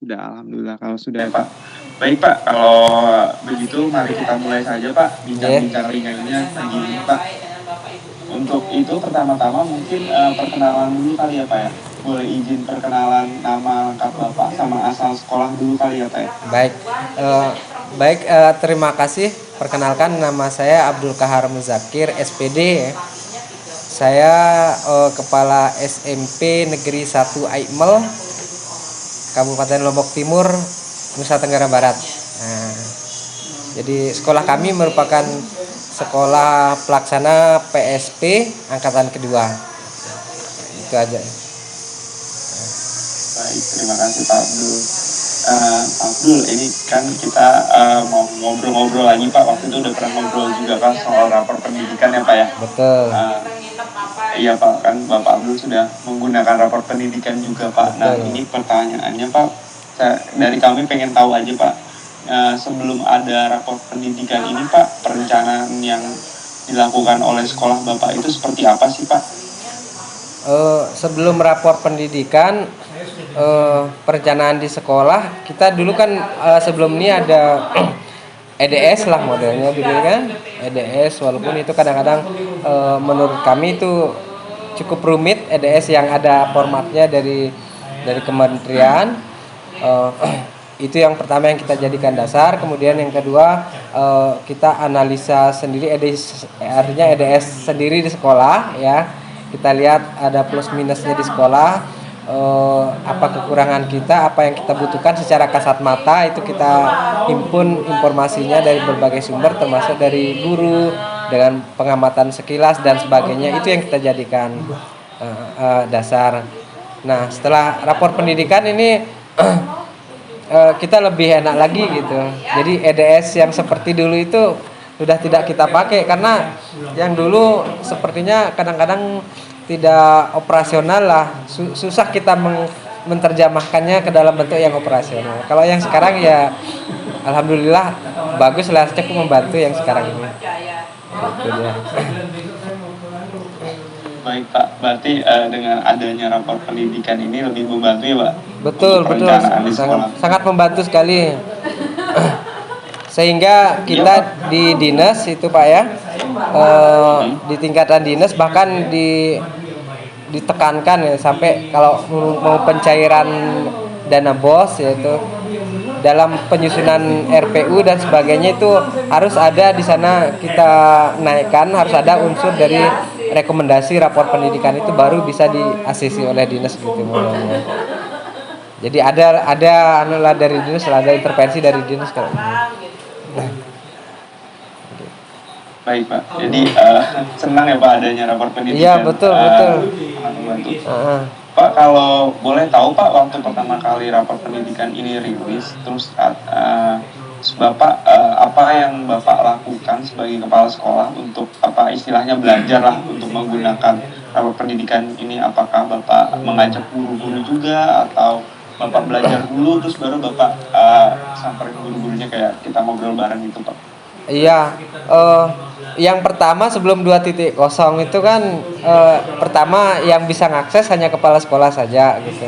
Udah, alhamdulillah kalau sudah Pak. Baik Pak, kalau begitu mari kita mulai saja Pak, Oke. bincang-bincang ringannya pagi ini Pak. Untuk itu pertama-tama mungkin perkenalan dulu kali ya Pak ya. Boleh izin perkenalan nama lengkap Bapak sama asal sekolah dulu kali ya Pak ya. Baik, terima kasih. Perkenalkan, nama saya Abdul Kahar Muzakir, SPD. Saya Kepala SMP Negeri 1 Aimel, Kabupaten Lombok Timur, Nusa Tenggara Barat. Nah, jadi sekolah kami merupakan sekolah pelaksana PSP angkatan kedua. Itu aja. Baik, terima kasih Pak Abdul. Abdul, ini kan kita mau ngobrol-ngobrol lagi Pak. Waktu itu udah pernah ngobrol juga Pak soal rapor pendidikan ya Pak ya. Betul. Iya Pak, kan Bapak Abdul sudah menggunakan rapor pendidikan juga Pak. Nah Betul. ini pertanyaannya Pak, dari kami pengen tahu aja Pak, sebelum ada rapor pendidikan ini Pak, perencanaan yang dilakukan oleh sekolah Bapak itu seperti apa sih Pak? Sebelum rapor pendidikan, perencanaan di sekolah kita dulu kan sebelum ini ada EDS lah modelnya dulu kan, EDS, walaupun itu kadang-kadang menurut kami itu cukup rumit. EDS yang ada formatnya dari kementerian, itu yang pertama yang kita jadikan dasar. Kemudian yang kedua, kita analisa sendiri EDS, artinya EDS sendiri di sekolah ya. Kita lihat ada plus minusnya di sekolah, apa kekurangan kita, apa yang kita butuhkan secara kasat mata. Itu kita himpun informasinya dari berbagai sumber, termasuk dari guru dengan pengamatan sekilas dan sebagainya. Itu yang kita jadikan dasar. Nah, setelah rapor pendidikan ini kita lebih enak lagi gitu. Jadi EDS yang seperti dulu itu sudah tidak kita pakai, karena yang dulu sepertinya kadang-kadang tidak operasional lah, susah kita menerjemahkannya ke dalam bentuk yang operasional. Kalau yang sekarang ya alhamdulillah bagus lah, cukup membantu yang sekarang ini. Gitu ya. Baik Pak, berarti dengan adanya rapor pendidikan ini lebih membantu ya Pak? Betul, sangat membantu sekali. Sehingga kita di dinas itu Pak ya, di tingkatan dinas bahkan ditekankan ya, sampai kalau mau pencairan dana BOS, yaitu dalam penyusunan RPU dan sebagainya, itu harus ada di sana, kita naikkan harus ada unsur dari rekomendasi rapor pendidikan, itu baru bisa di-ACC oleh dinas gitu mulanya. Jadi ada anulah dari dinas, ada intervensi dari dinas kalau ini. Baik Pak, jadi senang ya Pak adanya rapor pendidikan. Iya betul. Pak, kalau boleh tahu Pak, waktu pertama kali rapor pendidikan ini rilis, terus Bapak apa yang Bapak lakukan sebagai kepala sekolah untuk apa istilahnya belajar lah untuk menggunakan rapor pendidikan ini? Apakah Bapak mengajak guru-guru juga, atau Bapak belajar dulu terus baru Bapak samperin guru-gurunya kayak kita ngobrol bareng gitu Pak? Iya, yang pertama sebelum 2.0 itu kan pertama yang bisa ngakses hanya kepala sekolah saja gitu.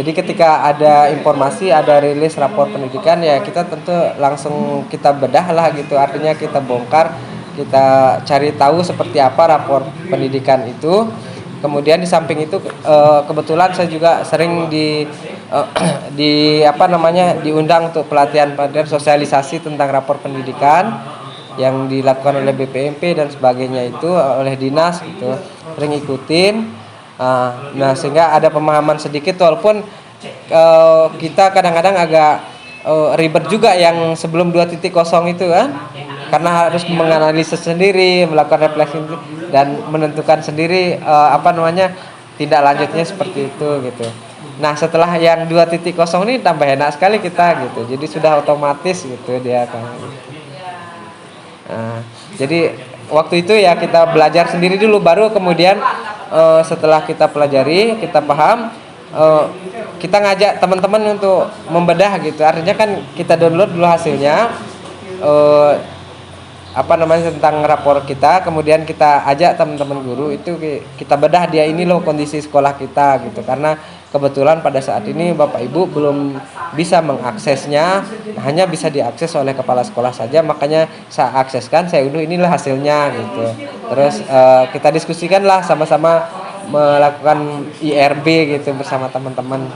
Jadi ketika ada informasi, ada rilis rapor pendidikan, ya kita tentu langsung kita bedah lah gitu. Artinya kita bongkar, kita cari tahu seperti apa rapor pendidikan itu. Kemudian di samping itu kebetulan saya juga sering diundang untuk pelatihan sosialisasi tentang rapor pendidikan yang dilakukan oleh BPMP dan sebagainya, itu oleh dinas gitu, sering ikutin. Nah sehingga ada pemahaman sedikit, walaupun kita kadang-kadang agak ribet juga yang sebelum 2.0 itu kan, karena harus menganalisis sendiri, melakukan refleksi dan menentukan sendiri tindak lanjutnya seperti itu gitu. Nah setelah yang 2.0 ini tambah enak sekali kita gitu, jadi sudah otomatis gitu dia kan. Jadi waktu itu ya kita belajar sendiri dulu, baru kemudian setelah kita pelajari, kita paham, kita ngajak teman-teman untuk membedah gitu. Artinya kan kita download dulu hasilnya, tentang rapor kita, kemudian kita ajak teman-teman guru itu kita bedah dia, ini loh kondisi sekolah kita gitu. Karena kebetulan pada saat ini Bapak Ibu belum bisa mengaksesnya, hanya bisa diakses oleh kepala sekolah saja, makanya saya akseskan, saya unduh, inilah hasilnya gitu. Terus kita diskusikanlah sama-sama melakukan IRB gitu bersama teman-teman.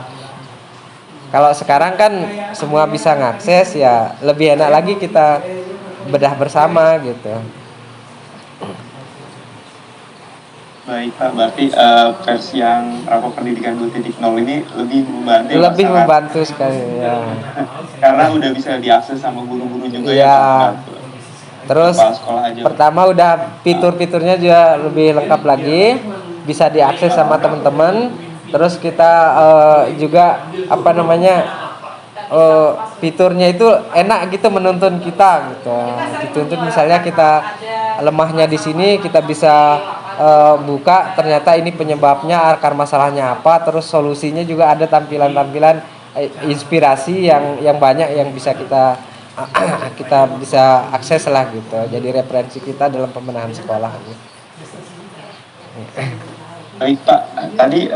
Kalau sekarang kan semua bisa ngakses, ya lebih enak lagi kita bedah bersama gitu. Baik Pak, berarti versi yang rapor pendidikan 2.0 ini lebih membantu ya, Pak, Lebih sangat. membantu sekali ya. Karena udah bisa diakses sama guru-guru juga ya Iya. Pak, nggak Terus kepala sekolah aja Pak. pertama udah fitur-fiturnya juga lebih lengkap lagi, bisa diakses sama teman-teman. Terus kita juga apa namanya, fiturnya itu enak gitu menuntun kita gitu. Dituntun misalnya kita lemahnya di sini, kita bisa buka ternyata ini penyebabnya, akar masalahnya apa, terus solusinya juga ada tampilan-tampilan inspirasi yang banyak yang bisa kita kita bisa akses lah gitu. Jadi referensi kita dalam pembenahan sekolah. Baik Pak, tadi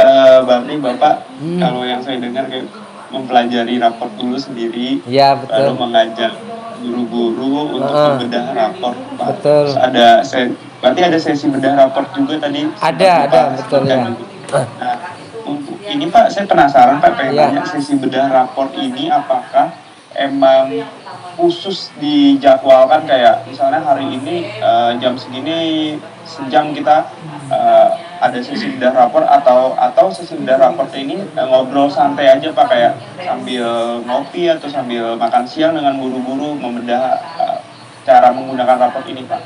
berarti Bapak kalau yang saya dengar kayak mempelajari rapor dulu sendiri, Iya betul. lalu mengajak guru-guru untuk membedah rapor Pak. Betul. Terus berarti ada sesi bedah rapor juga tadi. Ada betul ya. Nah, untuk ini Pak, saya penasaran Pak, pengen Iya. tanya sesi bedah rapor ini apakah emang khusus dijadwalkan kayak misalnya hari ini jam segini sejam kita ada sesi bedah rapor atau sesi bedah rapor ini ngobrol santai aja Pak, kayak sambil ngopi atau sambil makan siang dengan guru-guru membedah cara menggunakan rapor ini Pak.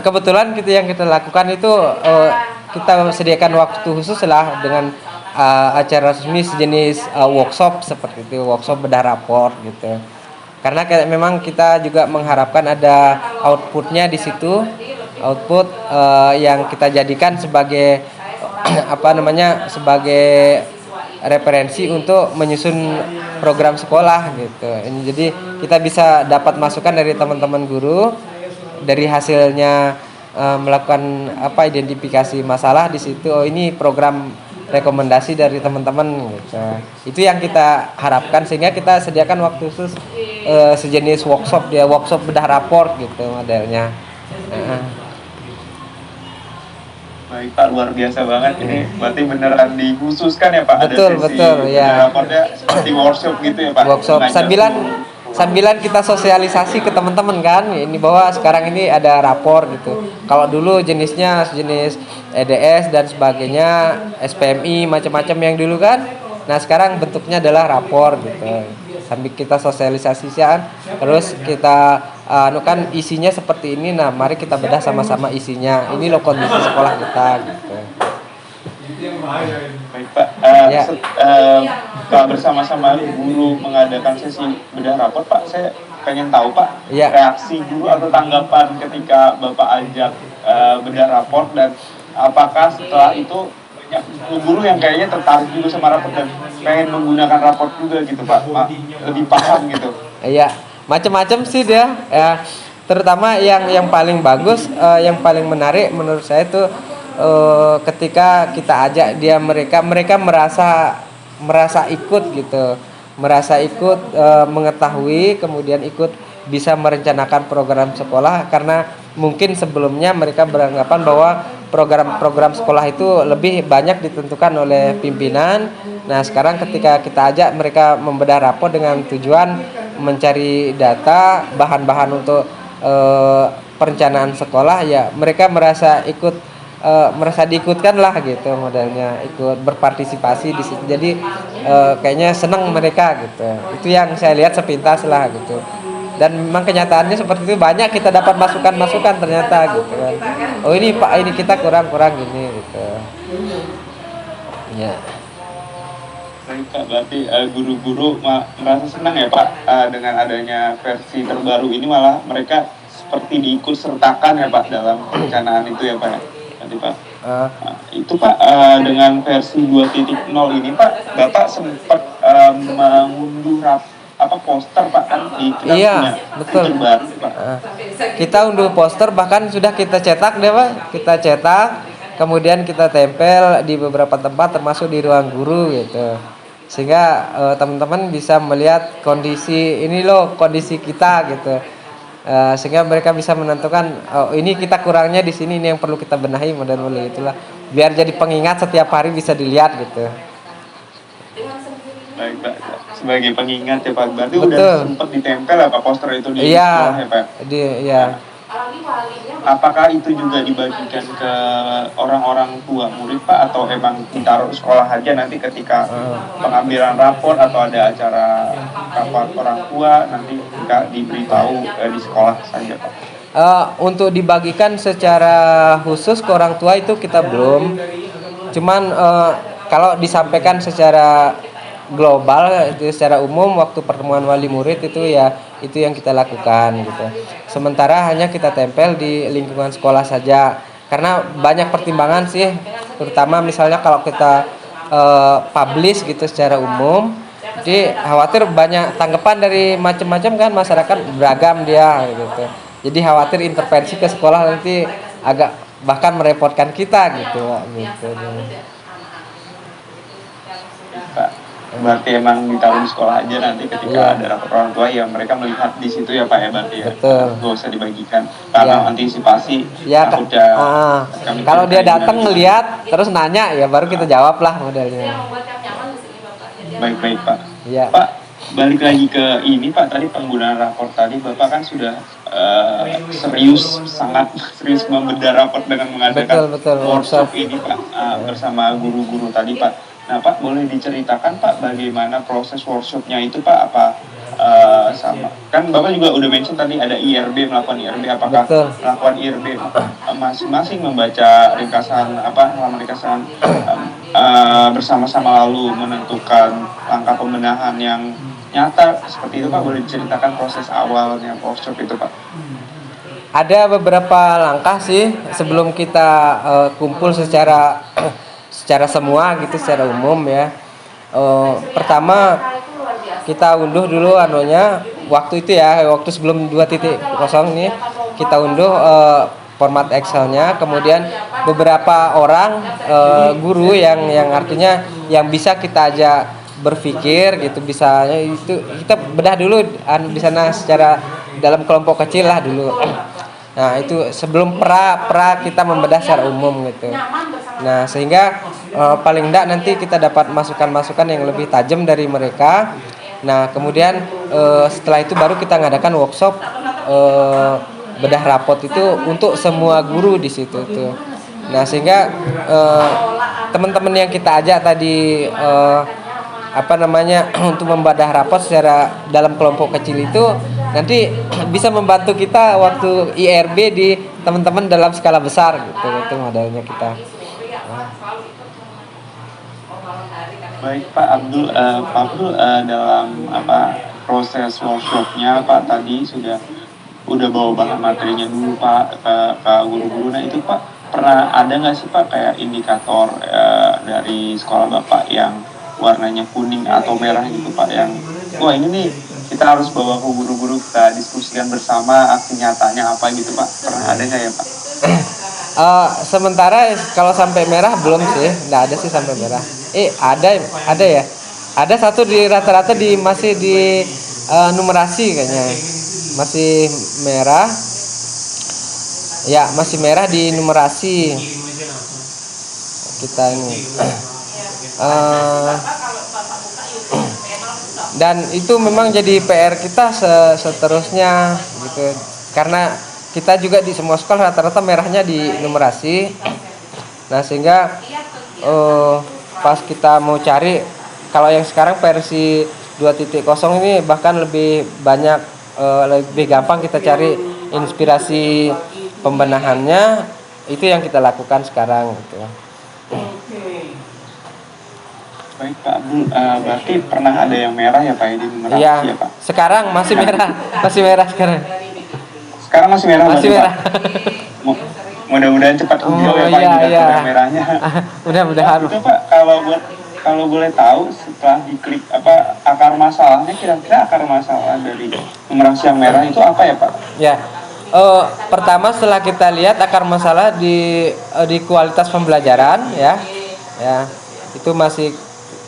Kebetulan yang kita lakukan itu kita sediakan waktu khusus lah dengan acara resmi sejenis workshop seperti itu, workshop bedah rapor gitu. Karena memang kita juga mengharapkan ada outputnya di situ, output yang kita jadikan sebagai apa namanya, sebagai referensi untuk menyusun program sekolah gitu. Ini jadi kita bisa dapat masukan dari teman-teman guru, dari hasilnya melakukan identifikasi masalah di situ. Oh, ini program rekomendasi dari teman-teman gitu. Itu yang kita harapkan, sehingga kita sediakan waktu khusus sejenis workshop bedah rapor gitu modelnya. Baik Pak, luar biasa banget ini. Berarti beneran dikhususkan ya Pak, Betul, ada sesi betul, ya. rapornya seperti workshop gitu ya Pak. Workshop sambilan kita sosialisasi ke teman-teman kan, ini bahwa sekarang ini ada rapor gitu. Kalau dulu jenisnya sejenis EDS dan sebagainya, SPMI macam-macam yang dulu kan. Nah, sekarang bentuknya adalah rapor gitu. Sambil kita sosialisasikan, terus kita kan isinya seperti ini. Nah, mari kita bedah sama-sama isinya. Ini loh kondisi sekolah kita gitu. Baik Pak, kalau bersama-sama guru mengadakan sesi bedah rapor Pak, saya pengen tahu Pak, Ya. reaksi guru atau tanggapan ketika Bapak ajak bedah rapor, dan apakah setelah itu banyak guru yang kayaknya tertarik juga sama rapor dan pengen menggunakan rapor juga gitu Pak, lebih paham gitu. Iya, macam-macam sih dia. Ya, terutama yang paling bagus, yang paling menarik menurut saya itu ketika kita ajak mereka merasa ikut gitu, merasa ikut mengetahui, kemudian ikut bisa merencanakan program sekolah, karena mungkin sebelumnya mereka beranggapan bahwa program-program sekolah itu lebih banyak ditentukan oleh pimpinan. Nah, sekarang ketika kita ajak mereka membedah rapor dengan tujuan mencari data, bahan-bahan untuk perencanaan sekolah, ya mereka merasa diikutkan lah gitu modelnya, ikut berpartisipasi di situ. Jadi kayaknya senang mereka gitu. Itu yang saya lihat sepintas lah gitu. Dan memang kenyataannya seperti itu, banyak kita dapat masukan-masukan ternyata gitu kan. Oh ini Pak, ini kita kurang gini gitu. Ya. Baik Pak, berarti guru-guru merasa senang ya Pak dengan adanya versi terbaru ini, malah mereka seperti diikut sertakan ya Pak dalam perencanaan itu ya Pak ya. Nanti Pak. Itu Pak, dengan versi 2.0 ini Pak, Bapak sempat mengunduh poster Pak kan di kita Iya, punya betul. baru Pak. Kita unduh poster, bahkan sudah kita cetak deh Pak. Kita cetak, kemudian kita tempel di beberapa tempat termasuk di ruang guru gitu. Sehingga teman-teman bisa melihat kondisi ini loh, kondisi kita gitu. Sehingga mereka bisa menentukan, oh ini kita kurangnya di sini, ini yang perlu kita benahi, model-model itulah. Biar jadi pengingat setiap hari bisa dilihat gitu. Baik Pak, sebagai pengingat ya Pak, berarti Betul. udah sempat ditempel apa poster itu di Iya. sekolah ya Pak? Iya. Apakah itu juga dibagikan ke orang-orang tua murid Pak, atau emang ditaruh sekolah aja nanti ketika pengambilan rapor atau ada acara rapat orang tua nanti nggak diberitahu di sekolah saja Pak? Untuk dibagikan secara khusus ke orang tua itu kita belum. Cuman kalau disampaikan secara global itu secara umum waktu pertemuan wali murid itu ya itu yang kita lakukan gitu. Sementara hanya kita tempel di lingkungan sekolah saja karena banyak pertimbangan sih, terutama misalnya kalau kita publish gitu secara umum, jadi khawatir banyak tanggapan dari macam-macam kan, masyarakat beragam dia gitu. Jadi khawatir intervensi ke sekolah nanti agak bahkan merepotkan kita gitu. Pak, berarti emang ditaruh di sekolah aja nanti ketika ada rapat orang tua ya mereka melihat di situ ya Pak ya, berarti ya. Betul. Gak usah dibagikan karena antisipasi Ya, takutnya kalau dia datang ngelihat terus nanya ya baru kita jawab lah modelnya. Baik Pak. Ya. Pak, balik lagi ke ini Pak, tadi penggunaan rapor tadi Bapak kan sudah sangat serius membedah rapor dengan mengadakan Betul, workshop ini Pak bersama guru-guru tadi Pak. Nah Pak, boleh diceritakan Pak bagaimana proses workshopnya itu Pak? Apa sama kan Bapak juga udah mention tadi ada IRB, melakukan IRB, apakah melakukan IRB masing-masing membaca ringkasan halaman ringkasan bersama-sama lalu menentukan langkah pembenahan yang nyata seperti itu Pak? Boleh diceritakan proses awalnya workshop itu Pak? Ada beberapa langkah sih sebelum kita kumpul secara semua gitu secara umum ya. Pertama kita unduh dulu waktu itu ya, waktu sebelum 2.0 nih kita unduh format Excelnya, kemudian beberapa orang guru yang artinya yang bisa kita ajak berpikir gitu, bisa itu kita bedah dulu di sana secara dalam kelompok kecil lah dulu. Nah itu sebelum pra kita membedah secara umum gitu. Nah sehingga paling enggak nanti kita dapat masukan-masukan yang lebih tajam dari mereka. Nah kemudian setelah itu baru kita ngadakan workshop bedah rapot itu untuk semua guru di situ tuh. Nah sehingga teman-teman yang kita ajak tadi untuk membedah rapot secara dalam kelompok kecil itu nanti bisa membantu kita waktu IRB di teman-teman dalam skala besar gitu, itu modelnya kita. Baik Pak Abdul, dalam proses workshopnya Pak tadi udah bawa bahan materinya dulu Pak ke guru-guru. Nah itu Pak pernah ada nggak sih Pak kayak indikator dari sekolah Bapak yang warnanya kuning atau merah gitu Pak, yang wah ini nih kita harus bawa ke guru-guru, kita diskusikan bersama aksi nyatanya apa gitu Pak? Pernah ada nggak ya Pak? Sementara kalau sampai merah belum sih, nggak ada sih sampai merah. Ada ya. Ada satu di rata-rata masih di numerasi kayaknya, masih merah. Ya masih merah di numerasi kita ini. Dan itu memang jadi PR kita seterusnya gitu, karena kita juga di semua sekolah rata-rata merahnya di numerasi. Nah sehingga pas kita mau cari, kalau yang sekarang versi 2.0 ini bahkan lebih banyak, lebih gampang kita cari inspirasi pembenahannya, itu yang kita lakukan sekarang gitu. Baik Pak Abdul, berarti pernah ada yang merah ya Pak ya di numerasi ya Pak? Sekarang masih merah, sekarang. Sekarang masih merah. Masih merah. Mudah-mudahan cepat hijau ya Pak, sudah merahnya. Mudah-mudahan. Itu Pak, kalau boleh tahu setelah diklik akar masalahnya, kira-kira akar masalah dari numerasi yang merah itu apa ya Pak? Ya, Pertama setelah kita lihat akar masalah di kualitas pembelajaran ya itu masih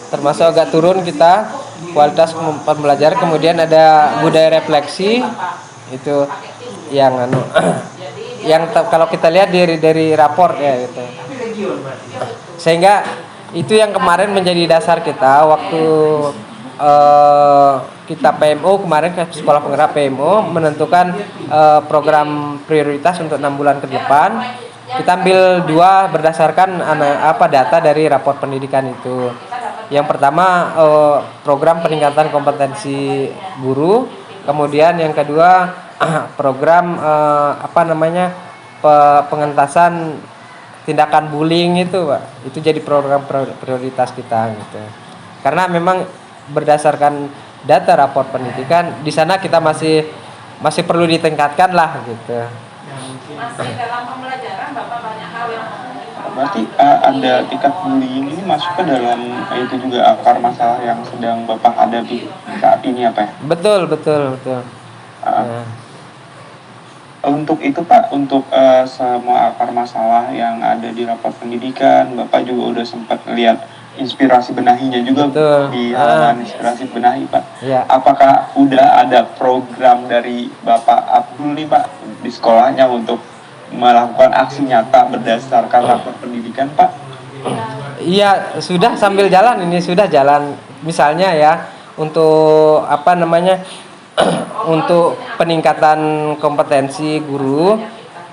termasuk agak turun kita kualitas pembelajaran. Kemudian ada budaya refleksi itu yang kalau kita lihat dari raport ya gitu, sehingga itu yang kemarin menjadi dasar kita waktu kita PMO kemarin ke sekolah penggerak PMO menentukan program prioritas untuk 6 bulan ke depan. Kita ambil 2 berdasarkan data dari raport pendidikan itu. Yang pertama program peningkatan kompetensi guru, kemudian yang kedua program pengentasan tindakan bullying itu, Pak. Itu jadi program prioritas kita gitu. Karena memang berdasarkan data raport pendidikan di sana kita masih perlu ditingkatkan lah gitu. Masih dalam pembelajaran Bapak banyak hal yang Berarti ada tingkat bullying ini masuk ke dalam itu juga akar masalah yang sedang Bapak hadapi saat ini apa ya? Betul. Uh, Untuk itu Pak, untuk semua akar masalah yang ada di raport pendidikan, Bapak juga udah sempat lihat inspirasi benahinya juga. Betul. Di halaman inspirasi benahi Pak. Ya. Apakah udah ada program dari Bapak Abdul nih Pak di sekolahnya untuk melakukan aksi nyata berdasarkan raport pendidikan Pak? Iya, sudah sambil jalan ini sudah jalan. Misalnya ya untuk untuk peningkatan kompetensi guru,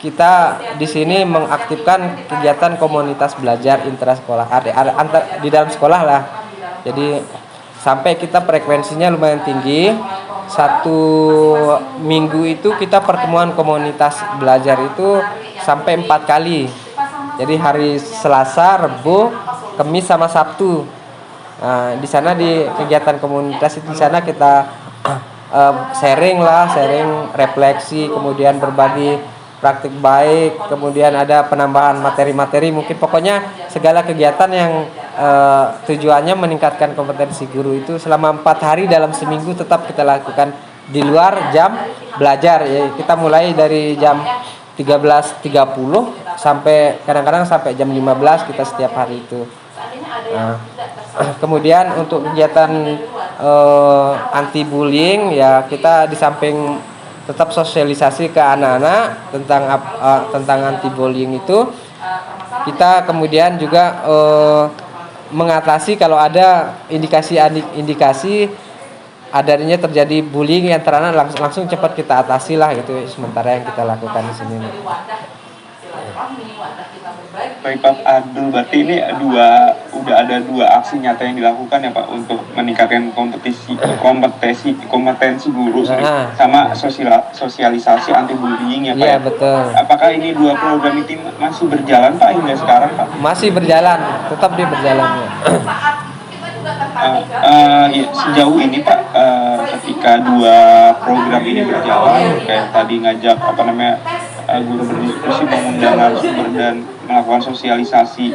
kita di sini mengaktifkan kegiatan komunitas belajar intrasekolah di dalam sekolah lah. Jadi sampai kita frekuensinya lumayan tinggi. 1 minggu itu kita pertemuan komunitas belajar itu sampai 4 kali. Jadi hari Selasa, Rabu, Kamis sama Sabtu. Nah, di sana di kegiatan komunitas itu di sana kita sharing refleksi, kemudian berbagi praktik baik, kemudian ada penambahan materi-materi, mungkin pokoknya segala kegiatan yang tujuannya meningkatkan kompetensi guru itu selama 4 hari dalam seminggu tetap kita lakukan di luar jam belajar ya. Kita mulai dari jam 13.30 sampai kadang-kadang sampai jam 15 kita setiap hari itu. Nah, kemudian untuk kegiatan anti bullying ya, kita di samping tetap sosialisasi ke anak-anak tentang anti bullying itu, kita kemudian juga mengatasi kalau ada indikasi adanya terjadi bullying antara anak, langsung cepat kita atasi lah gitu. Sementara yang kita lakukan di sini. Baik Pak Abdul, berarti ini udah ada 2 aksi nyata yang dilakukan ya Pak untuk meningkatkan kompetensi guru sama sosialisasi anti bullying ya Pak. Iya, betul. Apakah ini 2 program itu masih berjalan Pak hingga sekarang Pak? Masih berjalan, tetap dia berjalan ya. Sejauh ini Pak, ketika 2 program ini berjalan, kayak tadi ngajak guru berdiskusi, mengundang narasumber dan melakukan sosialisasi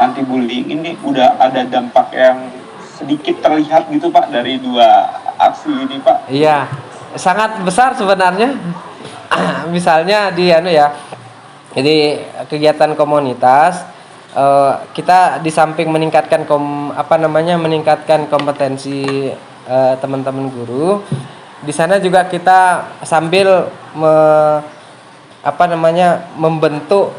anti bullying, ini udah ada dampak yang sedikit terlihat gitu Pak dari 2 aksi ini Pak? Iya, sangat besar sebenarnya. Misalnya jadi kegiatan komunitas, kita di samping meningkatkan meningkatkan kompetensi teman-teman guru, di sana juga kita sambil membentuk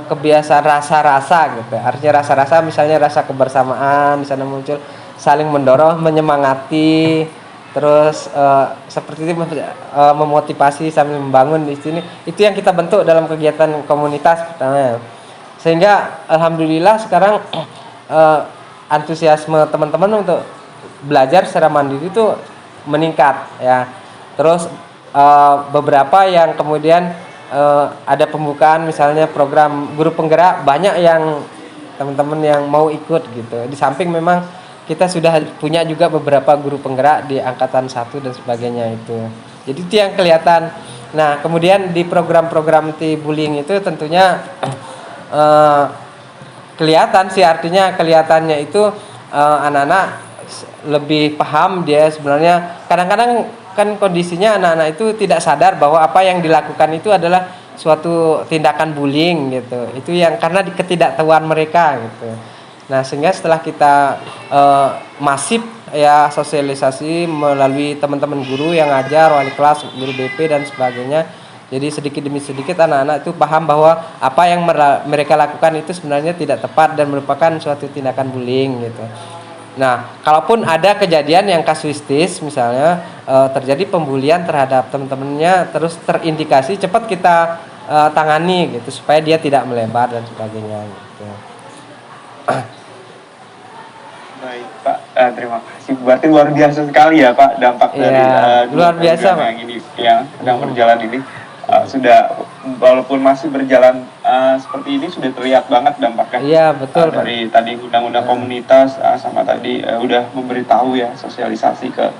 kebiasaan rasa-rasa gitu. Artinya rasa-rasa misalnya rasa kebersamaan, misalnya muncul saling mendorong, menyemangati, terus seperti itu memotivasi sambil membangun di sini. Itu yang kita bentuk dalam kegiatan komunitas pertama. Sehingga alhamdulillah sekarang antusiasme teman-teman untuk belajar secara mandiri itu meningkat ya. Terus beberapa yang kemudian ada pembukaan misalnya program guru penggerak, banyak yang teman-teman yang mau ikut gitu. Di samping memang kita sudah punya juga beberapa guru penggerak di angkatan 1 dan sebagainya itu. Jadi itu yang kelihatan. Nah, kemudian di program-program anti bullying itu tentunya kelihatan sih, artinya kelihatannya itu anak-anak lebih paham. Dia sebenarnya kadang-kadang kan kondisinya anak-anak itu tidak sadar bahwa apa yang dilakukan itu adalah suatu tindakan bullying gitu. Itu yang karena ketidaktahuan mereka gitu. Nah, sehingga setelah kita masif ya sosialisasi melalui teman-teman guru yang ngajar, wali kelas, guru BP dan sebagainya. Jadi sedikit demi sedikit anak-anak itu paham bahwa apa yang mereka lakukan itu sebenarnya tidak tepat dan merupakan suatu tindakan bullying gitu. Nah, kalaupun ada kejadian yang kasuistis, misalnya terjadi pembulian terhadap teman-temannya, terus terindikasi, cepat kita tangani gitu supaya dia tidak melebar dan sebagainya. Gitu. Baik Pak, terima kasih. Berarti luar biasa sekali ya Pak dampak dari luar biasa yang ini yang sedang berjalan ini. Sudah walaupun masih berjalan seperti ini sudah terlihat banget dampaknya. Iya betul dari tadi undang-undang komunitas sama tadi udah memberitahu ya sosialisasi ke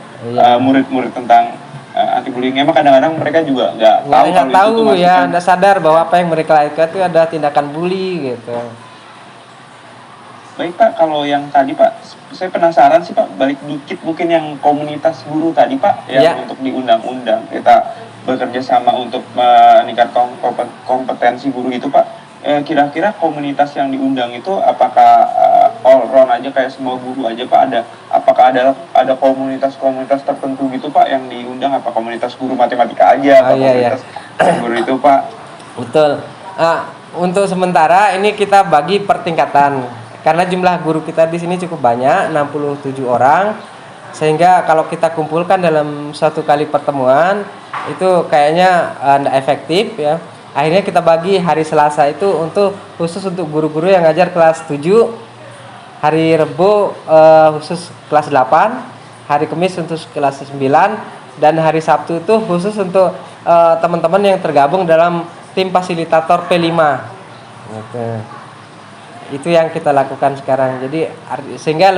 murid-murid tentang anti bullying. Emang kadang-kadang mereka juga nggak tahu ya, nggak sadar bahwa apa yang mereka lakukan itu ada tindakan bully gitu. Baik Pak, kalau yang tadi Pak, saya penasaran sih Pak, balik dikit mungkin yang komunitas guru tadi Pak, yang untuk di undang-undang kita bekerja sama untuk meningkatkan kompetensi guru itu Pak. Kira-kira komunitas yang diundang itu apakah all round aja kayak semua guru aja Pak? Apakah ada komunitas-komunitas tertentu gitu Pak yang diundang? Apa komunitas guru matematika aja? Komunitas guru itu Pak? Betul. Untuk sementara ini kita bagi per tingkatan. Karena jumlah guru kita di sini cukup banyak, 67 orang. Sehingga kalau kita kumpulkan dalam suatu kali pertemuan itu kayaknya tidak efektif ya. Akhirnya kita bagi hari Selasa itu khusus untuk guru-guru yang ngajar kelas 7, hari Rebo khusus kelas 8, hari Kamis untuk kelas 9, dan hari Sabtu itu khusus untuk teman-teman yang tergabung dalam tim fasilitator P5. Gitu. Itu yang kita lakukan sekarang. Jadi sehingga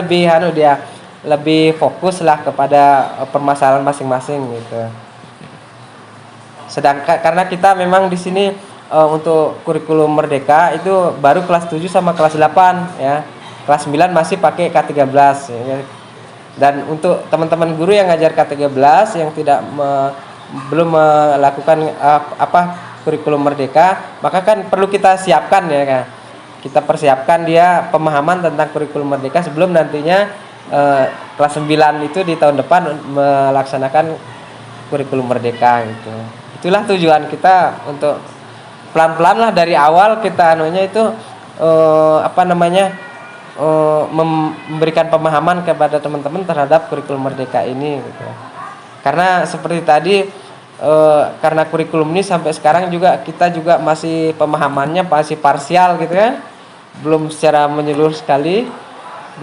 lebih fokus lah kepada permasalahan masing-masing gitu. Sedangkan karena kita memang di sini untuk kurikulum merdeka itu baru kelas 7 sama kelas 8 ya. Kelas 9 masih pakai K13 ya. Dan untuk teman-teman guru yang ngajar K13 yang belum melakukan kurikulum merdeka, maka kan perlu kita siapkan ya kan. Kita persiapkan dia pemahaman tentang kurikulum merdeka sebelum nantinya kelas 9 itu di tahun depan melaksanakan kurikulum merdeka gitu. Itulah tujuan kita untuk pelan-pelan lah dari awal kita memberikan pemahaman kepada teman-teman terhadap kurikulum merdeka ini gitu. Karena seperti tadi karena kurikulum ini sampai sekarang juga kita juga masih pemahamannya masih parsial gitu kan. Belum secara menyeluruh sekali,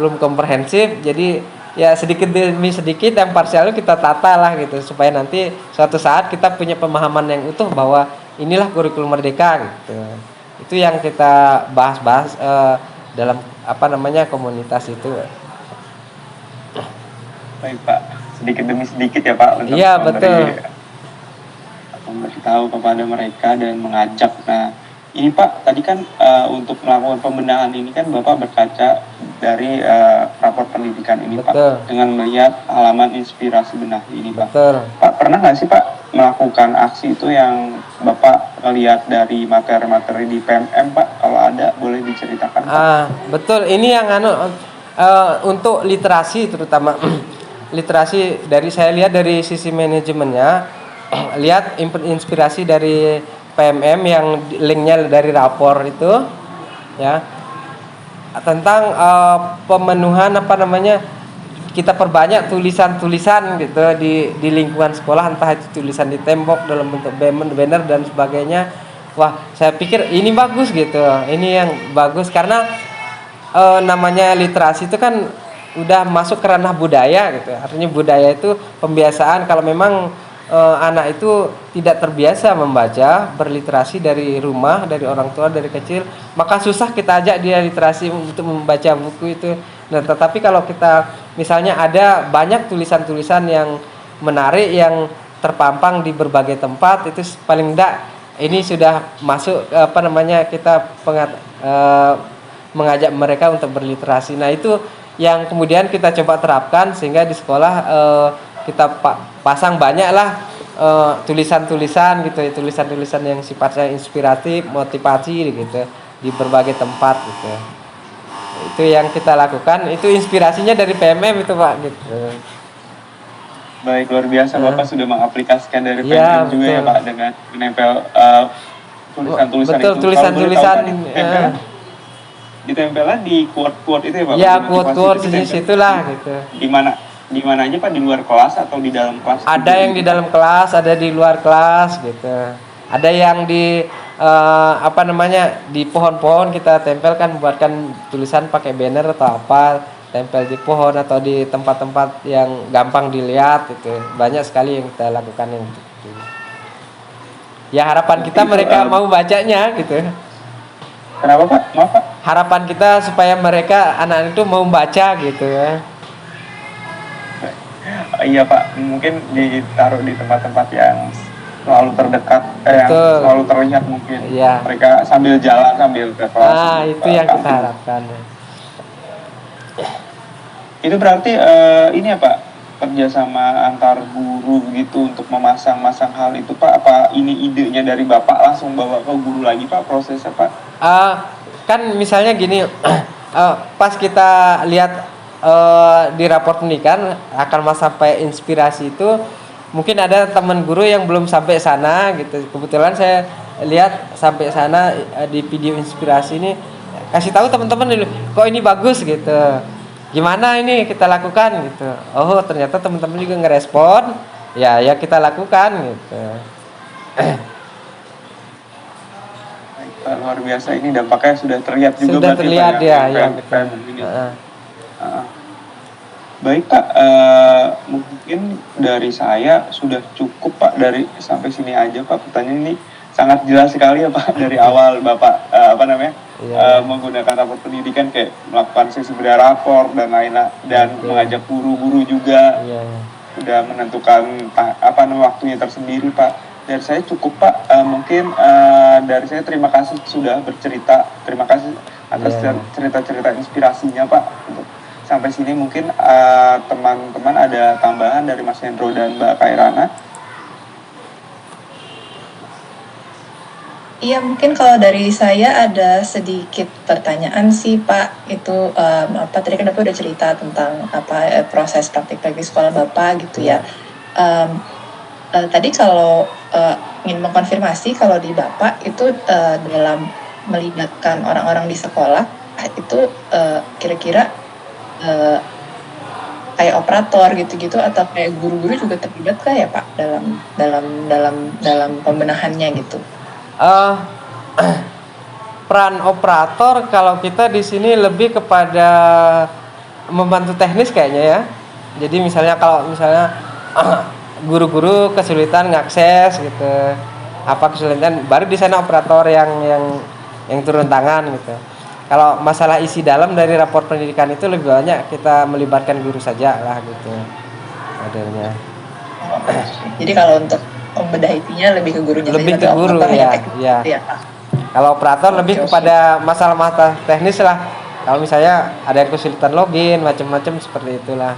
belum komprehensif. Jadi ya sedikit demi sedikit yang parsial itu kita tata lah gitu supaya nanti suatu saat kita punya pemahaman yang utuh bahwa inilah kurikulum merdeka gitu. Itu yang kita bahas-bahas dalam komunitas itu. Baik Pak, sedikit demi sedikit ya Pak untuk memberitahu kepada mereka dan mengajak. Nah ini Pak, tadi kan untuk melakukan pembenahan ini kan Bapak berkaca dari rapor pendidikan ini Pak, dengan melihat halaman inspirasi benah ini Pak. Pak, pernah nggak sih Pak melakukan aksi itu yang Bapak melihat dari materi-materi di PMM Pak? Kalau ada boleh diceritakan Pak. Betul, ini yang untuk literasi terutama literasi saya lihat dari sisi manajemennya, lihat inspirasi dari PMM yang linknya dari rapor itu ya tentang pemenuhan kita perbanyak tulisan-tulisan gitu di lingkungan sekolah, entah itu tulisan di tembok dalam bentuk banner dan sebagainya. Wah, saya pikir ini bagus gitu, ini yang bagus karena namanya literasi itu kan udah masuk ke ranah budaya gitu. Artinya budaya itu pembiasaan. Kalau memang anak itu tidak terbiasa membaca, berliterasi dari rumah, dari orang tua, dari kecil, maka susah kita ajak dia literasi untuk membaca buku itu. Nah, tetapi kalau kita misalnya ada banyak tulisan-tulisan yang menarik yang terpampang di berbagai tempat, itu paling tidak ini sudah masuk kita mengajak mereka untuk berliterasi. Nah, itu yang kemudian kita coba terapkan sehingga di sekolah kita pasang banyak lah tulisan-tulisan gitu ya, tulisan-tulisan yang sifatnya inspiratif, motivasi gitu di berbagai tempat gitu. Itu yang kita lakukan, itu inspirasinya dari PMM itu Pak gitu. Baik, luar biasa Bapak sudah mengaplikasikan dari Iya, PMM juga ya betul. Pak, dengan menempel tulisan-tulisan Betul, itu. tulisan-tulisan Ditempelnya di quote-quote itu ya Pak? ya, Motivasi quote-quote itu ditempel. situlah gitu. Di mana aja Pak, di luar kelas atau di dalam kelas? Ada yang di dalam kelas, ada di luar kelas gitu. Ada yang di apa namanya, di pohon-pohon kita tempelkan, buatkan tulisan pakai banner atau apa, tempel di pohon atau di tempat-tempat yang gampang dilihat gitu. Banyak sekali yang kita lakukan yang gitu. Ya harapan kita mereka mau bacanya gitu. Kenapa Pak? Maaf Pak. Harapan kita supaya mereka anak-anak itu mau baca gitu ya. Iya Pak, mungkin ditaruh di tempat-tempat yang selalu terdekat, yang Betul. selalu terlihat mungkin. Iya. Mereka sambil jalan, sambil ke kelas. Itu yang kita harapkan. Itu berarti ini ya Pak, kerjasama antar guru gitu untuk memasang-masang hal itu Pak. Apa ini idenya dari Bapak langsung bawa ke guru lagi Pak, prosesnya Pak? Kan misalnya gini, pas kita lihat di raport pendidikan akan sampai inspirasi itu, mungkin ada teman guru yang belum sampai sana gitu. Kebetulan saya lihat sampai sana di video inspirasi ini, kasih tahu teman-teman dulu, kok ini bagus gitu, gimana ini kita lakukan gitu. Oh ternyata teman-teman juga ngerespon, ya kita lakukan gitu. Luar biasa, ini dampaknya sudah terlihat juga. Sudah terlihat ya, betul. Baik Pak, mungkin dari saya sudah cukup Pak, dari sampai sini aja Pak. Pertanyaan ini sangat jelas sekali ya Pak, dari awal Bapak menggunakan rapor pendidikan, kayak melakukan sesi bedah rapor dan lain-lain, dan mengajak guru-guru juga, sudah menentukan waktunya tersendiri Pak. Dari saya cukup Pak, mungkin dari saya terima kasih sudah bercerita, terima kasih atas cerita-cerita inspirasinya Pak. Untuk sampai sini mungkin teman-teman ada tambahan dari Mas Hendro dan Mbak Kairana? Iya, mungkin kalau dari saya ada sedikit pertanyaan sih Pak. Itu tadi kan Bapak udah cerita tentang proses praktik sekolah Bapak gitu ya. Tadi kalau ingin mengkonfirmasi, kalau di Bapak itu dalam melibatkan orang-orang di sekolah itu kira-kira kayak operator gitu-gitu, atau kayak guru-guru juga terlibat kah ya Pak dalam pembenahannya gitu? Peran operator kalau kita di sini lebih kepada membantu teknis kayaknya ya. Jadi kalau misalnya guru-guru kesulitan ngakses gitu, apa kesulitan, baru di sana operator yang turun tangan gitu. Kalau masalah isi dalam dari rapor pendidikan itu lebih banyak kita melibatkan guru saja lah gitu modelnya. Jadi kalau untuk membedah intinya lebih ke gurunya, lebih ke guru ya. Kalau operator lebih kepada masalah-masalah teknis lah. Kalau misalnya ada yang kesulitan login macam-macam seperti itulah.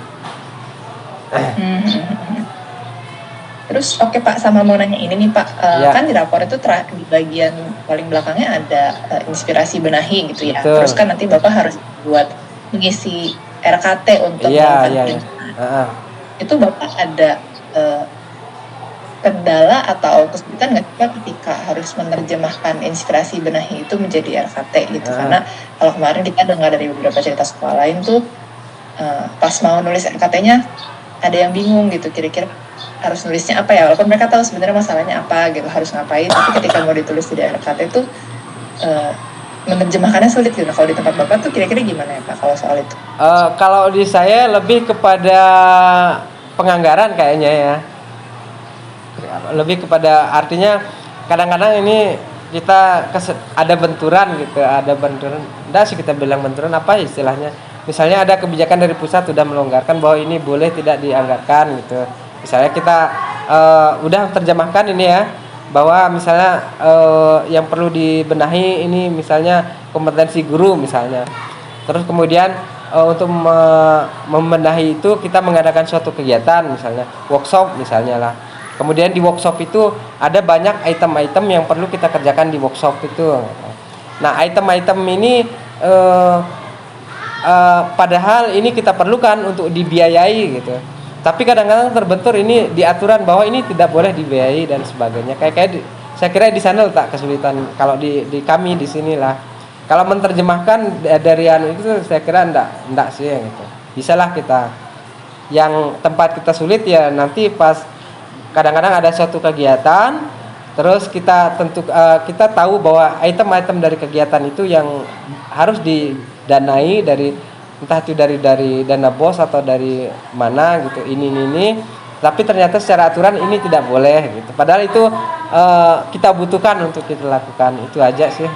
Terus oke Pak, sama mau nanya ini nih Pak, kan di rapor itu di bagian paling belakangnya ada inspirasi benahi gitu ya. Betul. Terus kan nanti Bapak harus buat mengisi RKT untuk melakukan perencanaan. Itu Bapak ada kendala atau kesulitan nggak Pak ketika harus menerjemahkan inspirasi benahi itu menjadi RKT gitu? Karena kalau kemarin kita dengar dari beberapa cerita sekolah lain tuh pas mau nulis RKT-nya ada yang bingung gitu, kira-kira harus nulisnya apa ya, walaupun mereka tahu sebenarnya masalahnya apa gitu, harus ngapain, tapi ketika mau ditulis di RKT itu menerjemahkannya sulit gitu. Kalau di tempat Bapak tuh kira-kira gimana ya Pak kalau soal itu? Kalau di saya lebih kepada penganggaran kayaknya ya, lebih kepada artinya kadang-kadang ini kita ada benturan gitu, enggak sih kita bilang benturan, apa istilahnya, misalnya ada kebijakan dari pusat sudah melonggarkan bahwa ini boleh tidak dianggarkan gitu. Misalnya kita udah terjemahkan ini ya, bahwa misalnya yang perlu dibenahi ini misalnya kompetensi guru misalnya. Terus kemudian untuk membenahi itu kita mengadakan suatu kegiatan, misalnya workshop misalnya lah. Kemudian di workshop itu ada banyak item-item yang perlu kita kerjakan di workshop itu. Nah, item-item ini padahal ini kita perlukan untuk dibiayai gitu. Tapi kadang-kadang terbentur ini di aturan bahwa ini tidak boleh dibiayai dan sebagainya. Saya kira di sana letak kesulitan kalau di kami di sinilah. Kalau menerjemahkan dari itu saya kira enggak sih gitu. Bisalah kita. Yang tempat kita sulit ya nanti pas kadang-kadang ada suatu kegiatan, terus kita kita tahu bahwa item-item dari kegiatan itu yang harus didanai dari entah itu dari dana bos atau dari mana gitu, ini tapi ternyata secara aturan ini tidak boleh gitu, padahal itu kita butuhkan untuk kita lakukan, itu aja sih.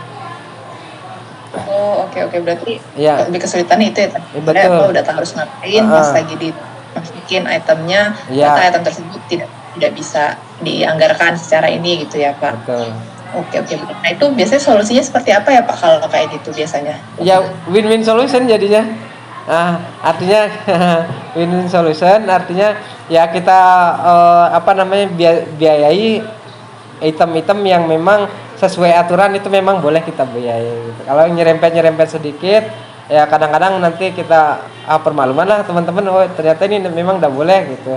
Oh, oke, berarti Ya. lebih kesulitannya itu ya. Betul. Udah harus ngapain pas lagi dimasukin itemnya, Ya. ternyata item tersebut tidak bisa dianggarkan secara ini gitu ya Pak. Betul. Oke. Nah itu biasanya solusinya seperti apa ya Pak kalau kayak gitu biasanya? Ya win-win solution jadinya. Artinya win-win solution artinya ya kita biayai item-item yang memang sesuai aturan, itu memang boleh kita biayai gitu. Kalau nyerempet sedikit ya kadang-kadang nanti kita permaluman lah teman-teman, oh ternyata ini memang tidak boleh gitu.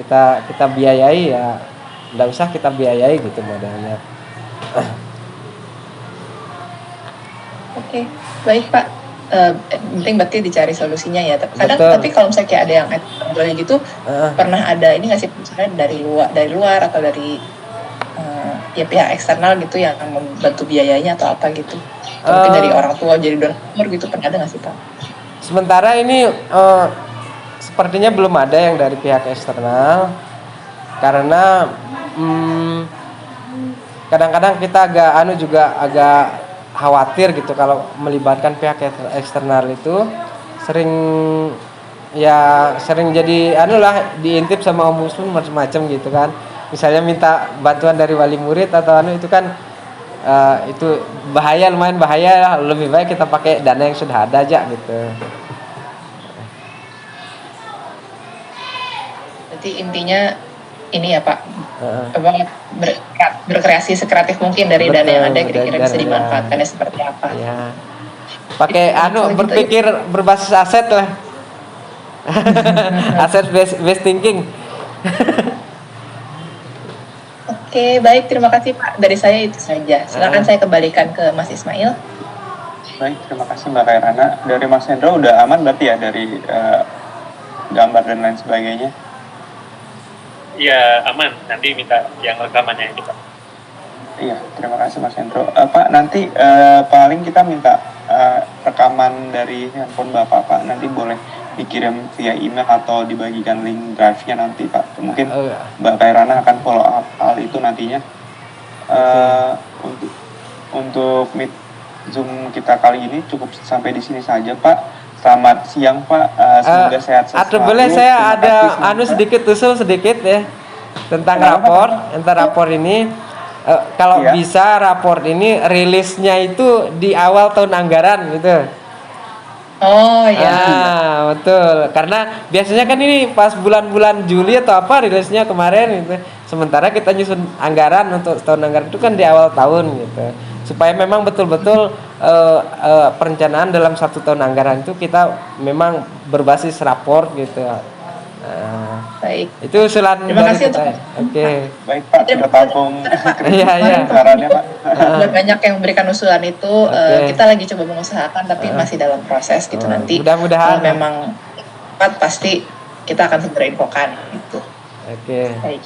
Kita biayai ya tidak usah kita biayai gitu modelnya. Oke, baik Pak. Penting berarti dicari solusinya ya. Kadang Betul. tapi kalau misalnya kayak ada yang boleh gitu, pernah ada ini nggak sih misalnya dari luar atau dari ya pihak eksternal gitu yang membantu biayanya atau apa gitu? Atau mungkin dari orang tua jadi donor gitu, pernah ada nggak sih Pak? Sementara ini sepertinya belum ada yang dari pihak eksternal, karena kadang-kadang kita agak khawatir gitu kalau melibatkan pihak eksternal itu sering jadi diintip sama ombudsman macam-macam gitu kan. Misalnya minta bantuan dari wali murid atau itu kan itu lumayan bahaya, lebih baik kita pakai dana yang sudah ada aja gitu. Berarti intinya ini ya Pak, berkreasi sekreatif mungkin dari dana yang ada, kira-kira bisa dimanfaatkannya seperti apa? Ya. Pakai berpikir berbasis aset lah. Aset based thinking. Oke, baik, terima kasih Pak. Dari saya itu saja. Silakan saya kembalikan ke Mas Ismail. Baik, terima kasih Mbak Kairana. Dari Mas Hendro udah aman berarti ya dari gambar dan lain sebagainya? Iya, aman. Nanti minta yang rekamannya itu Pak. Iya, terima kasih Mas Hendro. Pak, nanti paling kita minta rekaman dari handphone Bapak, Pak. Nanti boleh dikirim via email atau dibagikan link drive-nya nanti, Pak. Mungkin Mbak Kairana akan follow up hal itu nantinya. Untuk meet Zoom kita kali ini cukup sampai di sini saja, Pak. Selamat siang, Pak. Semoga sehat selalu. Boleh saya ada sedikit usul ya tentang rapor ini. Kalau bisa rapor ini rilisnya itu di awal tahun anggaran gitu. Oh iya. Betul. Karena biasanya kan ini pas bulan-bulan Juli atau apa rilisnya kemarin gitu. Sementara kita nyusun anggaran untuk tahun anggaran itu kan di awal tahun gitu. Supaya memang betul-betul perencanaan dalam satu tahun anggaran itu kita memang berbasis rapor gitu. Baik. Itu usulan Terima kasih kita. Oke. Baik Pak, sudah tampung Iya. sarannya Pak. Banyak yang memberikan usulan itu. Kita lagi coba mengusahakan tapi masih dalam proses gitu. Nanti mudah-mudahan kalau memang tepat pasti kita akan segera infokan gitu. Oke. Baik.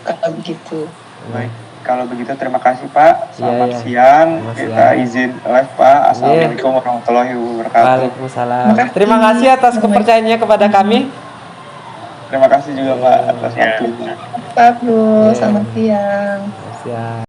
Kalau begitu. Baik. Kalau begitu terima kasih Pak. Selamat Iya. siang. Kita izin live Pak. Assalamualaikum warahmatullahi wabarakatuh. Waalaikumsalam. Terima kasih atas kepercayaannya kepada kami. Terima kasih juga Pak atas waktunya. Pak Bro, selamat siang. Siap.